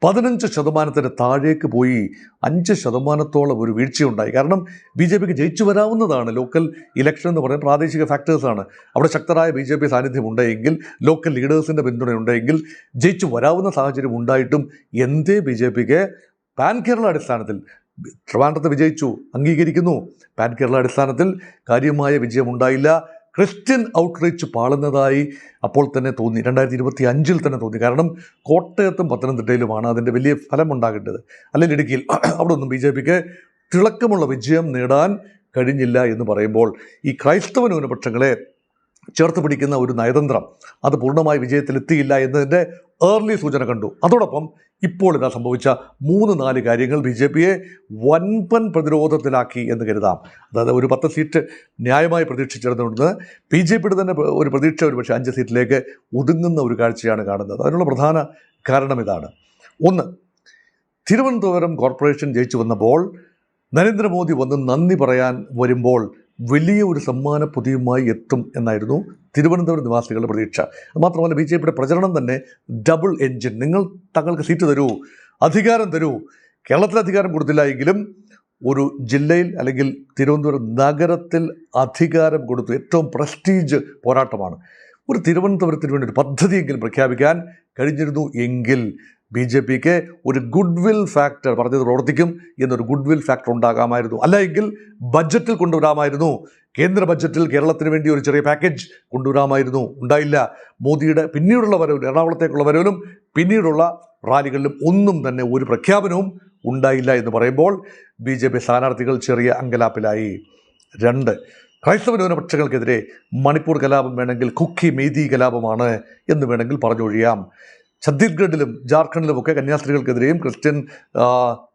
15% താഴേക്ക് പോയി. 5% ഒരു വീഴ്ചയുണ്ടായി. കാരണം BJPക്ക് ജയിച്ചു വരാവുന്നതാണ്. ലോക്കൽ ഇലക്ഷൻ എന്ന് പറയുന്നത് പ്രാദേശിക ഫാക്ടേഴ്സാണ്. അവിടെ ശക്തരായ BJP സാന്നിധ്യം ഉണ്ടെങ്കിൽ, ലോക്കൽ ലീഡേഴ്സിൻ്റെ പിന്തുണയുണ്ടെങ്കിൽ ജയിച്ചു വരാവുന്ന സാഹചര്യം ഉണ്ടായിട്ടും എന്തേ BJPക്ക് പാൻ കേരള അടിസ്ഥാനത്തിൽ, ട്രിവാൻഡ്രത്ത് വിജയിച്ചു, അംഗീകരിക്കുന്നു, പാൻ കേരള അടിസ്ഥാനത്തിൽ കാര്യമായ വിജയമുണ്ടായില്ല. ക്രിസ്ത്യൻ ഔട്ട്റീച്ച് പാളുന്നതായി അപ്പോൾ തന്നെ തോന്നി, 2025 തന്നെ തോന്നി. കാരണം കോട്ടയത്തും പത്തനംതിട്ടയിലുമാണ് അതിൻ്റെ വലിയ ഫലമുണ്ടാകേണ്ടത്. അല്ലെങ്കിൽ ഇടുക്കിയിൽ അവിടെ ഒന്നും BJPക്ക് തിളക്കമുള്ള വിജയം നേടാൻ കഴിഞ്ഞില്ല എന്ന് പറയുമ്പോൾ ഈ ക്രൈസ്തവ ന്യൂനപക്ഷങ്ങളെ ചേർത്ത് പിടിക്കുന്ന ഒരു നയതന്ത്രം അത് പൂർണ്ണമായി വിജയത്തിലെത്തിയില്ല എന്നതിൻ്റെ ഏർലി സൂചന കണ്ടു. അതോടൊപ്പം ഇപ്പോൾ ഇതാ സംഭവിച്ച 3-4 കാര്യങ്ങൾ BJPയെ വൻപൻ പ്രതിരോധത്തിലാക്കി എന്ന് കരുതാം. അതായത് ഒരു 10 സീറ്റ് ന്യായമായി പ്രതീക്ഷിച്ചിരുന്നത് BJPയുടെ തന്നെ ഒരു പ്രതീക്ഷ ഒരുപക്ഷെ 5 സീറ്റിലേക്ക് ഒതുങ്ങുന്ന ഒരു കാഴ്ചയാണ് കാണുന്നത്. അതിനുള്ള പ്രധാന കാരണം ഇതാണ്. ഒന്ന്, തിരുവനന്തപുരം കോർപ്പറേഷൻ ജയിച്ചു വന്നപ്പോൾ നരേന്ദ്രമോദി വന്ന് നന്ദി പറയാൻ വരുമ്പോൾ വലിയ ഒരു സമ്മാന പൊതിയുമായി എത്തും എന്നായിരുന്നു തിരുവനന്തപുരം നിവാസികളുടെ പ്രതീക്ഷ. മാത്രമല്ല BJPയുടെ പ്രചരണം തന്നെ ഡബിൾ എൻജിൻ. നിങ്ങൾ തങ്ങൾക്ക് സീറ്റ് തരൂ, അധികാരം തരൂ. കേരളത്തിൽ അധികാരം കൊടുത്തില്ല എങ്കിലും ഒരു ജില്ലയിൽ അല്ലെങ്കിൽ തിരുവനന്തപുരം നഗരത്തിൽ അധികാരം കൊടുത്തു. ഏറ്റവും പ്രസ്റ്റീജ് പോരാട്ടമാണ്. ഒരു തിരുവനന്തപുരത്തിന് വേണ്ടി ഒരു പദ്ധതിയെങ്കിലും പ്രഖ്യാപിക്കാൻ കഴിഞ്ഞിരുന്നു എങ്കിൽ BJPക്ക് ഒരു ഗുഡ് വിൽ ഫാക്ടർ, പറഞ്ഞത് പ്രവർത്തിക്കും എന്നൊരു ഗുഡ് വിൽ ഫാക്ടർ ഉണ്ടാകാമായിരുന്നു. അല്ല എങ്കിൽ ബഡ്ജറ്റിൽ കൊണ്ടുവരാമായിരുന്നു. കേന്ദ്ര ബഡ്ജറ്റിൽ കേരളത്തിന് വേണ്ടി ഒരു ചെറിയ പാക്കേജ് കൊണ്ടുവരാമായിരുന്നു. ഉണ്ടായില്ല. മോദിയുടെ പിന്നീടുള്ള വരവിലും, എറണാകുളത്തേക്കുള്ള വരവിലും പിന്നീടുള്ള റാലികളിലും ഒന്നും തന്നെ ഒരു പ്രഖ്യാപനവും ഉണ്ടായില്ല എന്ന് പറയുമ്പോൾ BJP സ്ഥാനാർത്ഥികൾ ചെറിയ അങ്കലാപ്പിലായി. 2, ക്രൈസ്തവ ന്യൂനപക്ഷങ്ങൾക്കെതിരെ മണിപ്പൂർ കലാപം വേണമെങ്കിൽ കുക്കി മേദി കലാപമാണ് എന്ന് വേണമെങ്കിൽ പറഞ്ഞൊഴിയാം. ഛത്തീസ്ഗഡിലും ജാർഖണ്ഡിലുമൊക്കെ കന്യാസ്ത്രീകൾക്കെതിരെയും ക്രിസ്ത്യൻ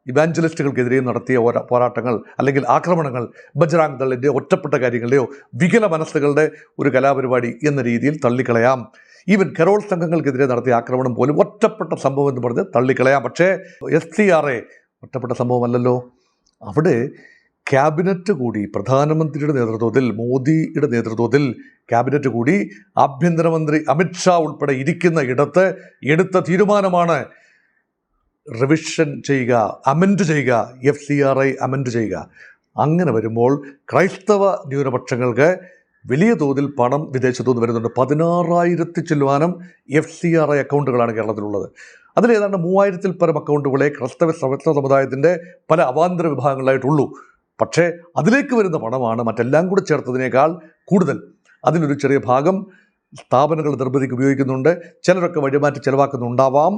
ഇവാഞ്ചലിസ്റ്റുകൾക്കെതിരെയും നടത്തിയ പോരാട്ടങ്ങൾ അല്ലെങ്കിൽ ആക്രമണങ്ങൾ ബജ്റാങ് ദളിൻ്റെ ഒറ്റപ്പെട്ട കാര്യങ്ങളുടെയോ വികല മനസ്സുകളുടെ ഒരു കലാപരിപാടി എന്ന രീതിയിൽ തള്ളിക്കളയാം. ഈവൻ കരോൾ സംഘങ്ങൾക്കെതിരെ നടത്തിയ ആക്രമണം പോലും ഒറ്റപ്പെട്ട സംഭവം എന്ന് പറഞ്ഞ് തള്ളിക്കളയാം. പക്ഷേ FCRA ഒറ്റപ്പെട്ട സംഭവമല്ലല്ലോ. അവിടെ ക്യാബിനറ്റ് കൂടി, പ്രധാനമന്ത്രിയുടെ നേതൃത്വത്തിൽ, മോദിയുടെ നേതൃത്വത്തിൽ ക്യാബിനറ്റ് കൂടി ആഭ്യന്തരമന്ത്രി അമിത്ഷാ ഉൾപ്പെടെ ഇരിക്കുന്ന ഇടത്ത് എടുത്ത തീരുമാനമാണ് റിവിഷൻ ചെയ്യുക, അമെൻഡ് ചെയ്യുക, FCRA അമെൻഡ് ചെയ്യുക. അങ്ങനെ വരുമ്പോൾ ക്രൈസ്തവ ന്യൂനപക്ഷങ്ങൾക്ക് വലിയ തോതിൽ പണം വിദേശത്തുനിന്ന് വരുന്നുണ്ട്. 16,000 ചില്ലുവാനം FCRA അക്കൗണ്ടുകളാണ് കേരളത്തിലുള്ളത്. അതിലേതാണ്ട് 3000-ൽ പരം അക്കൗണ്ടുകളെ ക്രൈസ്തവ സമുദായത്തിൻ്റെ പല അവാന്തര വിഭാഗങ്ങളായിട്ടുള്ളൂ. പക്ഷേ അതിലേക്ക് വരുന്ന പണമാണ് മറ്റെല്ലാം കൂടി ചേർത്തതിനേക്കാൾ കൂടുതൽ. അതിലൊരു ചെറിയ ഭാഗം സ്ഥാപനങ്ങൾ നിർമ്മിതിക്ക് ഉപയോഗിക്കുന്നുണ്ട്, ചിലരൊക്കെ വഴിമാറ്റി ചിലവാക്കുന്നുണ്ടാവാം.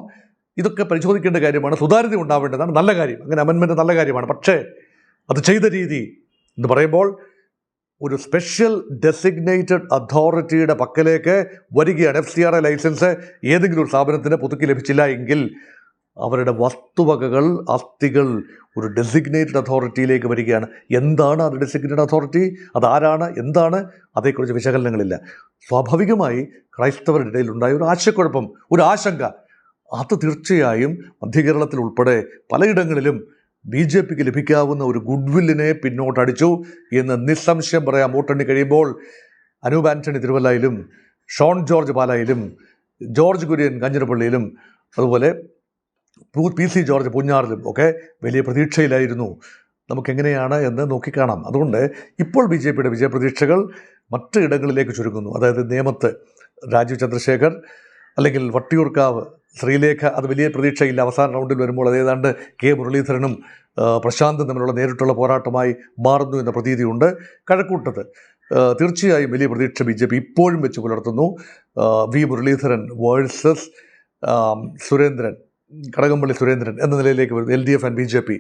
ഇതൊക്കെ പരിശോധിക്കേണ്ട കാര്യമാണ്. സുതാര്യത ഉണ്ടാവേണ്ടതാണ്, നല്ല കാര്യം. അങ്ങനെ അമെൻമെൻറ്റ് നല്ല കാര്യമാണ്. പക്ഷേ അത് ചെയ്ത രീതി എന്ന് പറയുമ്പോൾ ഒരു സ്പെഷ്യൽ ഡെസിഗ്നേറ്റഡ് അതോറിറ്റിയുടെ പക്കലേക്ക് വരികയാണ്. FCRA ലൈസൻസ് ഏതെങ്കിലും ഒരു സ്ഥാപനത്തിന് പുതുക്കി ലഭിച്ചില്ല എങ്കിൽ അവരുടെ വസ്തുവകകൾ, ആസ്തികൾ ഒരു ഡെസിഗ്നേറ്റഡ് അതോറിറ്റിയിലേക്ക് വരികയാണ്. എന്താണ് അത് ഡെസിഗ്നേറ്റഡ് അതോറിറ്റി, അതാരാണ്, എന്താണ്, അതേക്കുറിച്ച് വിശകലനങ്ങളില്ല. സ്വാഭാവികമായി ക്രൈസ്തവരുടെ ഇടയിൽ ഉണ്ടായ ഒരു ആശയക്കുഴപ്പം, ഒരു ആശങ്ക, അത് തീർച്ചയായും മധ്യകേരളത്തിൽ ഉൾപ്പെടെ പലയിടങ്ങളിലും BJPക്ക് ലഭിക്കാവുന്ന ഒരു ഗുഡ്വില്ലിനെ പിന്നോട്ടടിച്ചു എന്ന് നിസ്സംശയം പറയാം. വോട്ടെണ്ണി കഴിയുമ്പോൾ അനൂപ് ആൻ്റണി തിരുവല്ലയിലും, ഷോൺ ജോർജ് പാലായിലും, ജോർജ് കുര്യൻ കാഞ്ഞിരപ്പള്ളിയിലും, അതുപോലെ PC ജോർജ് പൂഞ്ഞാറിലും ഒക്കെ വലിയ പ്രതീക്ഷയിലായിരുന്നു. നമുക്കെങ്ങനെയാണ് എന്ന് നോക്കിക്കാണാം. അതുകൊണ്ട് ഇപ്പോൾ BJPയുടെ വിജയപ്രതീക്ഷകൾ മറ്റ് ഇടങ്ങളിലേക്ക് ചുരുങ്ങുന്നു. അതായത് നേമത്ത് രാജീവ് ചന്ദ്രശേഖർ, അല്ലെങ്കിൽ വട്ടിയൂർക്കാവ് ശ്രീലേഖ, അത് വലിയ പ്രതീക്ഷയില്ല. അവസാന റൗണ്ടിൽ വരുമ്പോൾ അതേതാണ്ട് K മുരളീധരനും പ്രശാന്തും തമ്മിലുള്ള നേരിട്ടുള്ള പോരാട്ടമായി മാറുന്നു എന്ന പ്രതീതിയുണ്ട്. കഴക്കൂട്ടത്ത് തീർച്ചയായും വലിയ പ്രതീക്ഷ BJP ഇപ്പോഴും വെച്ച് പുലർത്തുന്നു. V മുരളീധരൻ വേഴ്സസ് സുരേന്ദ്രൻ, കടകംപള്ളി സുരേന്ദ്രൻ എന്ന നിലയിലേക്ക് വരുന്നു LDF ആൻഡ് BJP.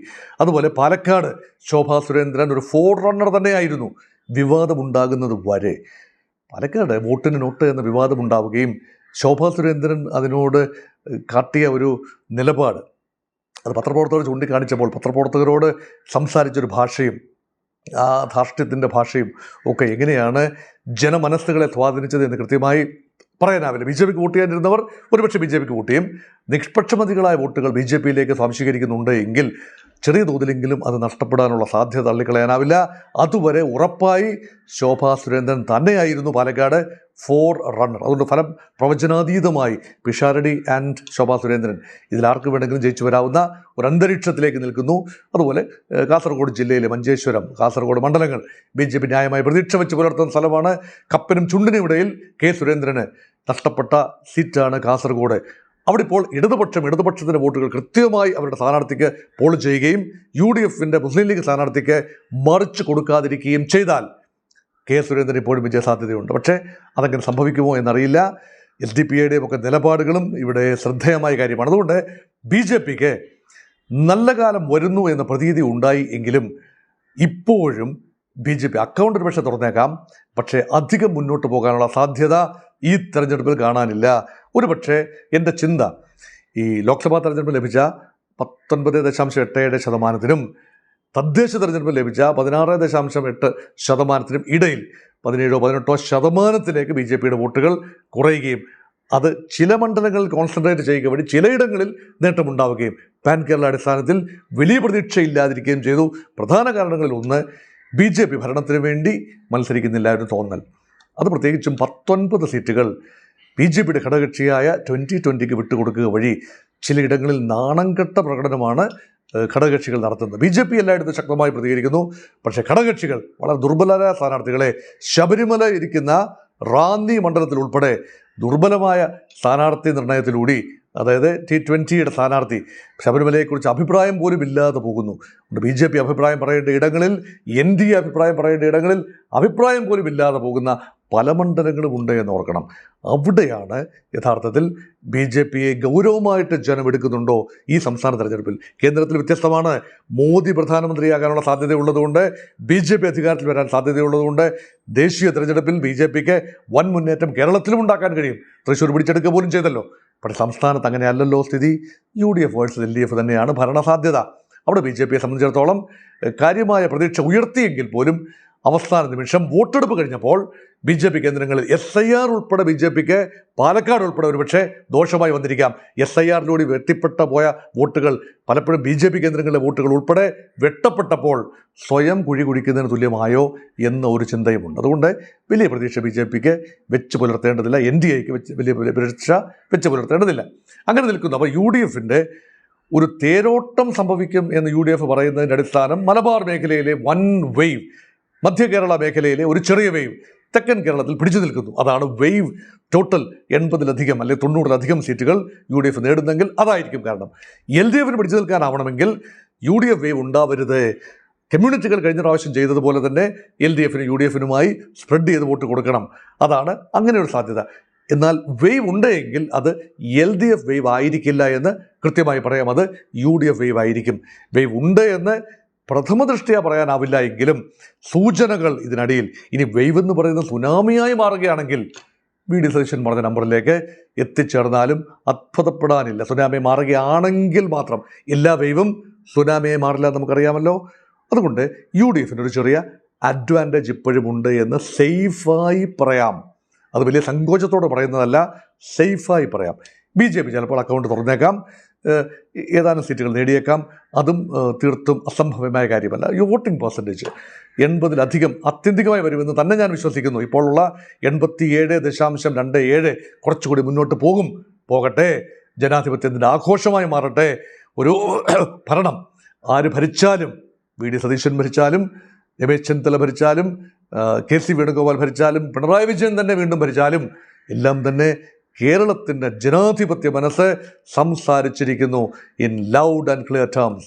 അതുപോലെ പാലക്കാട് ശോഭാ സുരേന്ദ്രൻ ഒരു ഫോർ റണ്ണർ തന്നെയായിരുന്നു വിവാദമുണ്ടാകുന്നത് വരെ. പാലക്കാട് വോട്ടിന് നോട്ട് എന്ന വിവാദമുണ്ടാവുകയും ശോഭാ സുരേന്ദ്രൻ അതിനോട് കാട്ടിയ ഒരു നിലപാട്, അത് പത്രപ്രവർത്തകർ ചൂണ്ടിക്കാണിച്ചപ്പോൾ പത്രപ്രവർത്തകരോട് സംസാരിച്ചൊരു ഭാഷയും ആ ധാർഷ്ട്യത്തിൻ്റെ ഭാഷയും ഒക്കെ എങ്ങനെയാണ് ജനമനസ്സുകളെ സ്വാധീനിച്ചത് എന്ന് കൃത്യമായി പറയാനാവില്ല. BJPക്ക് വോട്ട് ചെയ്യാനിരുന്നവർ ഒരുപക്ഷെ BJPക്ക് വോട്ട് ചെയ്യും. നിഷ്പക്ഷമതികളായ വോട്ടുകൾ BJPയിലേക്ക് സ്വാംശീകരിക്കുന്നുണ്ട് എങ്കിൽ ചെറിയ തോതിലെങ്കിലും അത് നഷ്ടപ്പെടാനുള്ള സാധ്യത തള്ളിക്കളയാനാവില്ല. അതുവരെ ഉറപ്പായി ശോഭാ സുരേന്ദ്രൻ തന്നെയായിരുന്നു പാലക്കാട് ഫോർ റണ്ണർ. അതുകൊണ്ട് ഫലം പ്രവചനാതീതമായി പിഷാരടി ആൻഡ് ശോഭാ സുരേന്ദ്രൻ ഇതിലാർക്ക് വേണമെങ്കിലും ജയിച്ചു വരാവുന്ന ഒരു അന്തരീക്ഷത്തിലേക്ക് നിൽക്കുന്നു. അതുപോലെ കാസർഗോഡ് ജില്ലയിലെ മഞ്ചേശ്വരം, കാസർഗോഡ് മണ്ഡലങ്ങൾ BJP ന്യായമായി പ്രതീക്ഷ വെച്ച് പുലർത്തുന്ന സ്ഥലമാണ്. കപ്പനും ചുണ്ടിനും ഇടയിൽ K സുരേന്ദ്രന് നഷ്ടപ്പെട്ട സീറ്റാണ് കാസർഗോഡ്. അവിടെ ഇപ്പോൾ ഇടതുപക്ഷത്തിൻ്റെ വോട്ടുകൾ കൃത്യമായി അവരുടെ സ്ഥാനാർത്ഥിക്ക് പോൾ ചെയ്യുകയും UDFൻ്റെ മുസ്ലിം ലീഗ് സ്ഥാനാർത്ഥിക്ക് മറിച്ച് കൊടുക്കാതിരിക്കുകയും ചെയ്താൽ K സുരേന്ദ്രൻ ഇപ്പോഴും വിജയസാധ്യതയുണ്ട്. പക്ഷേ അതങ്ങനെ സംഭവിക്കുമോ എന്നറിയില്ല. LDPയുടെയും ഒക്കെ നിലപാടുകളും ഇവിടെ ശ്രദ്ധേയമായ കാര്യമാണ്. അതുകൊണ്ട് BJPക്ക് നല്ല കാലം വരുന്നു എന്ന പ്രതീതി ഉണ്ടായി എങ്കിലും ഇപ്പോഴും BJP അക്കൗണ്ട് ഒരു പക്ഷേ തുറന്നേക്കാം. പക്ഷേ അധികം മുന്നോട്ട് പോകാനുള്ള സാധ്യത ഈ തെരഞ്ഞെടുപ്പിൽ കാണാനില്ല. ഒരു പക്ഷേ എൻ്റെ ചിന്ത ഈ ലോക്സഭാ തെരഞ്ഞെടുപ്പിൽ ലഭിച്ച 19.87%-നും തദ്ദേശ തെരഞ്ഞെടുപ്പിൽ ലഭിച്ച 16.8%-നും ഇടയിൽ 17-18% BJPയുടെ വോട്ടുകൾ കുറയുകയും അത് ചില മണ്ഡലങ്ങളിൽ കോൺസെൻട്രേറ്റ് ചെയ്യുക വഴി ചിലയിടങ്ങളിൽ നേട്ടമുണ്ടാവുകയും പാൻ കേരള അടിസ്ഥാനത്തിൽ വലിയ പ്രതീക്ഷയില്ലാതിരിക്കുകയും ചെയ്തു. പ്രധാന കാരണങ്ങളിൽ ഒന്ന് BJP ഭരണത്തിന് വേണ്ടി മത്സരിക്കുന്നില്ല എന്ന് തോന്നൽ. അത് പ്രത്യേകിച്ചും 19 സീറ്റുകൾ BJPയുടെ ഘടകകക്ഷിയായ 2020ക്ക് വിട്ടുകൊടുക്കുക വഴി ചിലയിടങ്ങളിൽ നാണംകെട്ട പ്രകടനമാണ് ഘടകകക്ഷികൾ നടത്തുന്നത്. BJP എല്ലായിടത്തും ശക്തമായി പ്രതികരിക്കുന്നു. പക്ഷേ ഘടകകക്ഷികൾ വളരെ ദുർബലരായ സ്ഥാനാർത്ഥികളെ ശബരിമല ഇരിക്കുന്ന റാന്നി മണ്ഡലത്തിൽ ഉൾപ്പെടെ ദുർബലമായ സ്ഥാനാർത്ഥി നിർണയത്തിലൂടെ, അതായത് T20യുടെ സ്ഥാനാർത്ഥി ശബരിമലയെക്കുറിച്ച് അഭിപ്രായം പോലും ഇല്ലാതെ പോകുന്നു. BJP അഭിപ്രായം പറയേണ്ട ഇടങ്ങളിൽ, NDA അഭിപ്രായം പറയേണ്ട ഇടങ്ങളിൽ അഭിപ്രായം പോലും ഇല്ലാതെ പോകുന്ന പല മണ്ഡലങ്ങളും ഉണ്ട് എന്ന് ഓർക്കണം. അവിടെയാണ് യഥാർത്ഥത്തിൽ BJPയെ ഗൗരവമായിട്ട് ജനം എടുക്കുന്നുണ്ടോ ഈ സംസ്ഥാന തെരഞ്ഞെടുപ്പിൽ. കേന്ദ്രത്തിൽ വ്യത്യസ്തമാണ്. മോദി പ്രധാനമന്ത്രിയാകാനുള്ള സാധ്യതയുള്ളതുകൊണ്ട്, BJP അധികാരത്തിൽ വരാൻ സാധ്യതയുള്ളതുകൊണ്ട് ദേശീയ തെരഞ്ഞെടുപ്പിൽ BJPക്ക് വൻ മുന്നേറ്റം കേരളത്തിലും ഉണ്ടാക്കാൻ കഴിയും. തൃശ്ശൂർ പിടിച്ചെടുക്കുക പോലും ചെയ്തല്ലോ. പക്ഷേ സംസ്ഥാനത്ത് അങ്ങനെയല്ലല്ലോ സ്ഥിതി. UDF വേഴ്സസ് LDF തന്നെയാണ് ഭരണസാധ്യത. അവിടെ ബി ജെ പിയെ സംബന്ധിച്ചിടത്തോളം കാര്യമായ പ്രതീക്ഷ ഉയർത്തിയെങ്കിൽ പോലും അവസാന നിമിഷം വോട്ടെടുപ്പ് കഴിഞ്ഞപ്പോൾ ബി ജെ പി കേന്ദ്രങ്ങളിൽ SIR ഉൾപ്പെടെ ബി ജെ പിക്ക് പാലക്കാട് ഉൾപ്പെടെ ഒരുപക്ഷെ ദോഷമായി വന്നിരിക്കാം. SIRിലൂടെ വെട്ടിപ്പെട്ട പോയ വോട്ടുകൾ പലപ്പോഴും ബി ജെ പി കേന്ദ്രങ്ങളിലെ വോട്ടുകൾ ഉൾപ്പെടെ വെട്ടപ്പെട്ടപ്പോൾ സ്വയം കുഴി കുഴിക്കുന്നതിന് തുല്യമായോ എന്ന ഒരു ചിന്തയുമുണ്ട്. അതുകൊണ്ട് വലിയ പ്രതീക്ഷ ബി ജെ പിക്ക് വെച്ച് പുലർത്തേണ്ടതില്ല, NDAക്ക് വലിയ പ്രതീക്ഷ വെച്ച് പുലർത്തേണ്ടതില്ല. അങ്ങനെ നിൽക്കുന്നു. അപ്പോൾ UDFിൻ്റെ ഒരു തേരോട്ടം സംഭവിക്കും എന്ന് UDF പറയുന്നതിൻ്റെ അടിസ്ഥാനം മലബാർ മേഖലയിലെ വൻ വെയ്വ്, മധ്യ കേരള മേഖലയിലെ ഒരു ചെറിയ വെയ്വ് തെക്കൻ കേരളത്തിൽ പിടിച്ചു നിൽക്കുന്നു. അതാണ് വെയ്വ്. ടോട്ടൽ 80-ലധികം അല്ലെങ്കിൽ 90-ലധികം സീറ്റുകൾ UDF നേടുന്നെങ്കിൽ അതായിരിക്കും കാരണം. LDFന് പിടിച്ചു നിൽക്കാനാവണമെങ്കിൽ UDF വെയ്വ് ഉണ്ടാവരുത്. കമ്മ്യൂണിറ്റികൾ കഴിഞ്ഞ പ്രാവശ്യം ചെയ്തതുപോലെ തന്നെ LDFനും UDFനുമായി സ്പ്രെഡ് ചെയ്ത് വോട്ട് കൊടുക്കണം. അതാണ് അങ്ങനെ ഒരു സാധ്യത. എന്നാൽ വെയ്വ് ഉണ്ടെങ്കിൽ അത് LDF വെയ്വ് ആയിരിക്കില്ല എന്ന് കൃത്യമായി പറയാം. അത് UDF വെയ്വ് ആയിരിക്കും. വെയ്വ് ഉണ്ട് എന്ന് പ്രഥമ ദൃഷ്ടിയ പറയാനാവില്ല എങ്കിലും സൂചനകൾ ഇതിനടിയിൽ. ഇനി വെയ്വ് എന്ന് പറയുന്നത് സുനാമിയായി മാറുകയാണെങ്കിൽ VD സതീശൻ പറഞ്ഞ നമ്പറിലേക്ക് എത്തിച്ചേർന്നാലും അത്ഭുതപ്പെടാനില്ല. സുനാമി മാറുകയാണെങ്കിൽ മാത്രം. എല്ലാ വെയ്വും സുനാമിയെ മാറില്ല നമുക്കറിയാമല്ലോ. അതുകൊണ്ട് UDFിന് ഒരു ചെറിയ അഡ്വാൻറ്റേജ് ഇപ്പോഴും ഉണ്ട് എന്ന് സേഫായി പറയാം. അത് വലിയ സങ്കോചത്തോടെ പറയുന്നതല്ല, സേഫായി പറയാം. BJP ചിലപ്പോൾ അക്കൗണ്ട് തുറന്നേക്കാം, ഏതാനും സീറ്റുകൾ നേടിയേക്കാം. അതും തീർത്തും അസംഭവ്യമായ കാര്യമല്ല. ഈ വോട്ടിംഗ് പെർസെൻറ്റേജ് 80-ലധികം ആത്യന്തികമായി വരുമെന്ന് തന്നെ ഞാൻ വിശ്വസിക്കുന്നു. ഇപ്പോഴുള്ള 87.27 കുറച്ചുകൂടി മുന്നോട്ട് പോകട്ടെ. ജനാധിപത്യത്തിൻ്റെ ആഘോഷമായി മാറട്ടെ. ഒരു ഭരണം ആര് ഭരിച്ചാലും, VD സതീശൻ ഭരിച്ചാലും, രമേശ് ചെന്നിത്തല ഭരിച്ചാലും, KC വേണുഗോപാൽ ഭരിച്ചാലും, പിണറായി വിജയൻ തന്നെ വീണ്ടും ഭരിച്ചാലും എല്ലാം തന്നെ കേരളത്തിൻ്റെ ജനാധിപത്യ മനസ്സ് സംസാരിച്ചിരിക്കുന്നു in loud and clear terms.